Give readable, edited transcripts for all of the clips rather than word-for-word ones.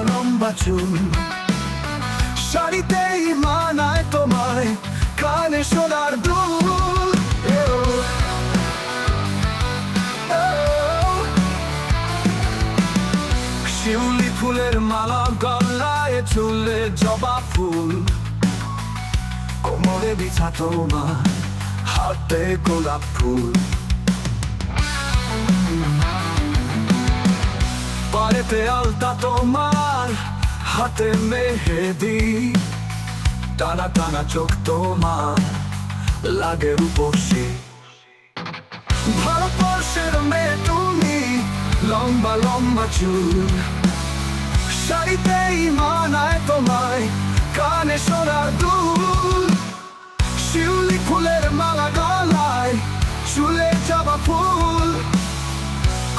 লম্বা চুল, শাড়িতেই মানায় তোমায়, কানে সোনার দুল। শিউলি ফুলের মালা গলায়, চুলে জবা ফুল, কোমরে বিছা তোমার, হাতে গোলাপ ফুল। পায়েতে আলতা তোমার, হাতে মেহেদি, টানা টানা চোখ তোমার, লাগে রূপসী। ভারতবর্ষের মেয়ে তুমি, লম্বা লম্বা চুল, শাড়িতেই মানায় তোমায়, কানে সোনার দুল। শিউলি ফুলের মালা গলায়, চুলে জবা ফুল,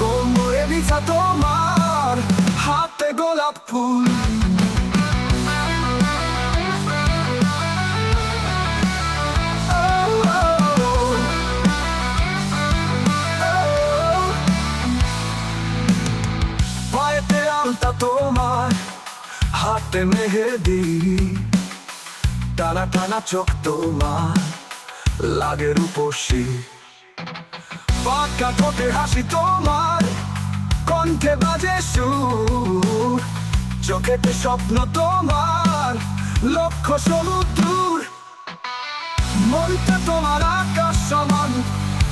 কোমরে বিছা তোমার, হাতে গোলাপ ফুল। পায়েতে আলতা তোমার, হাতে মেহেদি, টানা টানা চোখ তোমার, লাগে রূপসী। পাকা ঠোঁটে হাসি তোমার, কণ্ঠে বাজে সুর, চোখেতে স্বপ্ন তোমার, লক্ষ্য সমুদ্র। মনটা তোমার আকাশ সমান,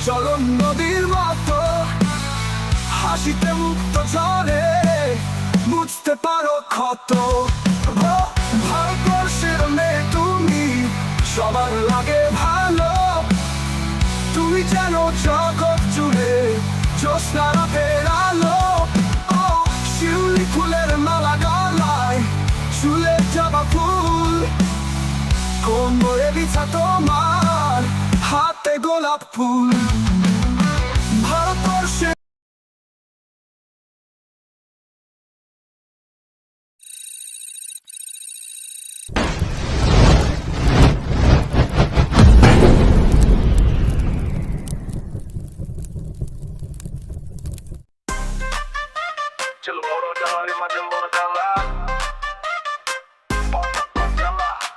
চলন নদীর মতো, হাসিতে মুক্ত ঝরে, বুঝতে পারো ক্ষত। ভারতবর্ষের মেয়ে তুমি, সবার লাগে ভালো, তুমি যেন জগৎ জুড়ে জ্যোৎস্না রাতের আলো। শিউলি ফুলের মালা গলায়, চুলে জবা ফুল, কোমরে বিছা তোমার, হাতে গোলাপ ফুল। ভারতবর্ষে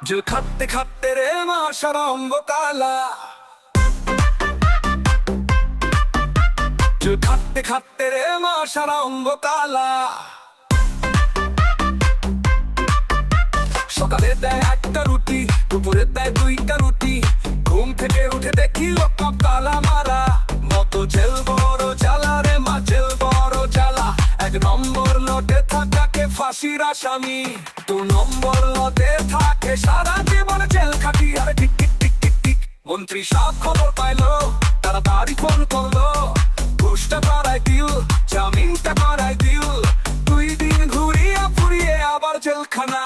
জল খাটতে খাটতে রে মাশার অঙ্গ কালা, জল খাটতে খাটতে রে মাশার অঙ্গ কালা। সকালে দেয় একটা রুটি, দুপুরে দেয় দুইটা রুটি, ঘুম থেকে উঠে দেখি লোক কালা মারা। মতো জেল বড় জ্বালা রে মা, জেল বড় জ্বালা। এক নম্বর লটে থাকাকে ফাঁসির আসামি, 2 নম্বর লটে থাকে সারা জীবন জেল খাটি। আরে tick tick tick tick tick, মন্ত্রী সব খবর পাইলো, তাড়াতাড়ি ফোন করলো, ঘুষটা করাই দিল, জামিনটা করাই দিল। 2 দিন ঘুরিয়া ফুরিয়ে আবার জেলখানা।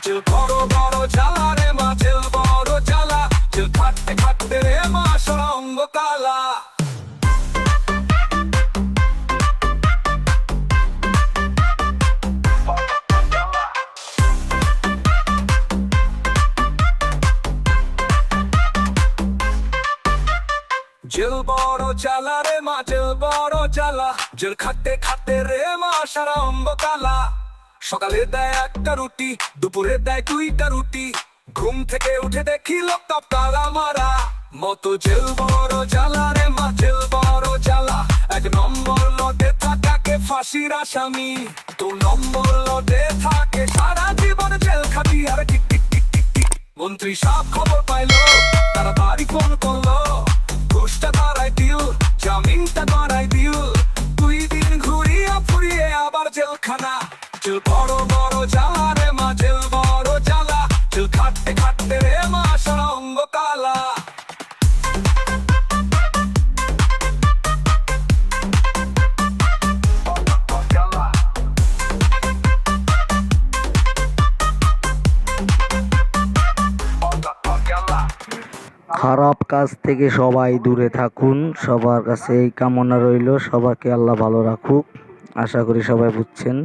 জেল বড় বড় জ্বালা রে মা, জেল বড় জ্বালা। জেল খাটতে খাটতে রে মা সারা অঙ্গ কালা। জেল বড় জ্বালা রে মা, জেল বড় জ্বালা। জেল খাটতে খাটতে রে মা সারা অঙ্গ কালা। সকালে দেয় একটা রুটি, দুপুরে দেয় 2টা রুটি, ঘুম থেকে উঠে দেখি লোক কালা মারা। মতো জেল বড় জ্বালা রে মা, জেল বড় জ্বালা। 1 নম্বর লটে থাকাকে ফাঁসির আসামি, 2 নম্বর লটে থাকে সারা জীবন জেল খাটি। আরে tick tick tick tick tick, মন্ত্রী সব খবর পাইলো, তাড়াতাড়ি ফোন করলো, ঘুষটা করাই দিল, জামিনটা করাই দিল। 2 দিন ঘুরিয়া ফুরিয়ে আবার জেলখানা। জেল বড় বড় জ্বালা রে মা, জেল বড় জ্বালা। জেল খাটতে খাটতে রে মা সারা অঙ্গ কালা। খারাপ কাজ থেকে সবাই দূরে থাকুন, সবার কাছে এই কামনা রইল। সবাইকে আল্লাহ ভালো রাখুক, আশা করি সবাই বুঝছেন।